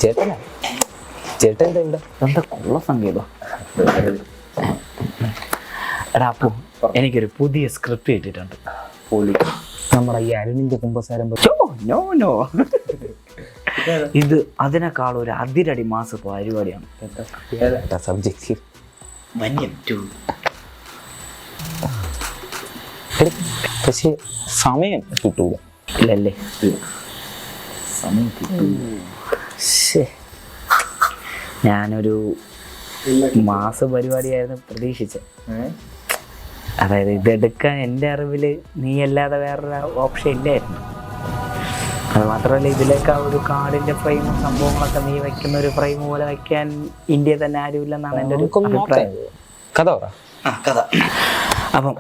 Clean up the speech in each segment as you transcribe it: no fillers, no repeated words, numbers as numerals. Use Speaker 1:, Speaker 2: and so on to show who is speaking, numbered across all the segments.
Speaker 1: ചേട്ടനാ? ചേട്ടൻ എന്താ ഇവിടെ?
Speaker 2: എന്താ കൊള്ള സംഗീതം? എടാ അപ്പു, എനിക്കൊരു പുതിയ സ്ക്രിപ്റ്റ് കിട്ടിയിട്ടുണ്ട്.
Speaker 1: നമ്മുടെ ഈ അരുണിന്റെ കുമ്പസാരം
Speaker 2: നോ നോ, ഇത് അതിനേക്കാൾ ഒരു അതിരടി മാസ പരിപാടിയാണ്.
Speaker 1: സബ്ജക്റ്റ്
Speaker 2: മന്യം 2.
Speaker 1: പക്ഷെ സമയം കിട്ടൂല.
Speaker 2: ഇല്ലല്ലേ? സമയം കിട്ടൂല. ഞാനൊരു മാസ പരിപാടിയായിരുന്നു പ്രതീക്ഷിച്ചത്. അതായത് ഇതെടുക്കാൻ എൻ്റെ അറിവിൽ നീ അല്ലാതെ വേറൊരു ഓപ്ഷൻ ഇല്ലായിരുന്നു. അത് മാത്രമല്ല, ഇതിലേക്ക് ആ ഒരു കാർഡിൻ്റെ ഫ്രെയിമും സംഭവങ്ങളൊക്കെ നീ വെക്കുന്ന ഒരു ഫ്രെയിം പോലെ വയ്ക്കാൻ ഇന്ത്യയിൽ തന്നെ ആരുമില്ലെന്നാണ് എൻ്റെ ഒരു അഭിപ്രായം.
Speaker 1: കഥ പറ.
Speaker 2: കഥ. അപ്പം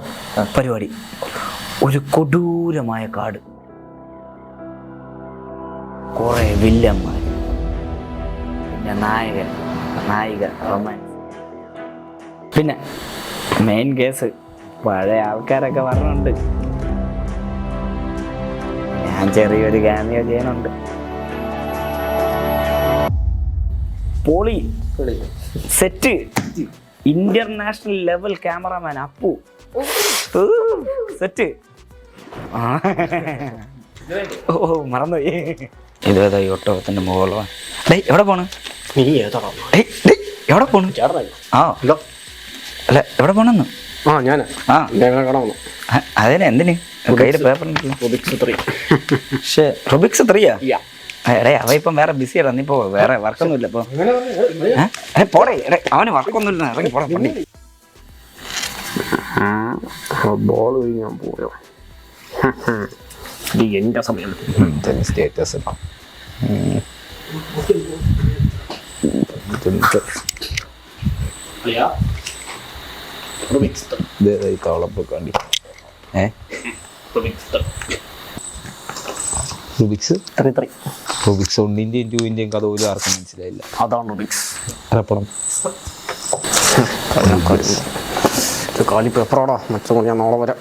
Speaker 2: പരിപാടി ഒരു കൊടൂരമായ കാട്, കുറേ വില്ലന്മാർ, പിന്നെ നായിക റൊമാൻസ്, പിന്നെ മെയിൻ കേസ് പഴയ ആൾക്കാരൊക്കെ പറഞ്ഞുണ്ട്. ഞാൻ ചെറിയൊരു ക്യാമിയോ ചെയ്യുന്നുണ്ട്. പൊളി set, international level cameraman Appu set. ഓ മറന്നുപോയി. ഇതേതാ ഈ ഒട്ടകത്തിന്റെ മുകളിൽ. ഡേയ് എവിടെ പോണ്? എവിടെ പോണു? ആ അല്ല, എവിടെ പോണെന്ന്? അതിന് എന്തിന് കയ്യില് പേപ്പർ? റുബിക്സ് 3യാ? എടേ അവ ഇപ്പം വേറെ ബിസിയല്ല. നീ പോ, വേറെ വർക്കൊന്നുമില്ല ഇപ്പൊ. പോടേ, അവന് വർക്കൊന്നുമില്ല, ഇറങ്ങി പോടാ പണ്ടി.
Speaker 3: ബോൾ കഴിഞ്ഞാൽ പോയോ? എന്റെ സമയം
Speaker 1: സ്റ്റേറ്റസ് കളപ്പൊക്കാണ്ടി. റുബിക്സ് 1-ന്റെയും 2-ന്റെയും കഥ പോലും ആർക്കും മനസ്സിലായില്ല.
Speaker 3: അതാണ് റുബിക്സ്.
Speaker 1: അറിയപ്പെടണം
Speaker 3: കാലി പേപ്പറാടാ, മെച്ചം ഞാൻ നാളെ വരാം.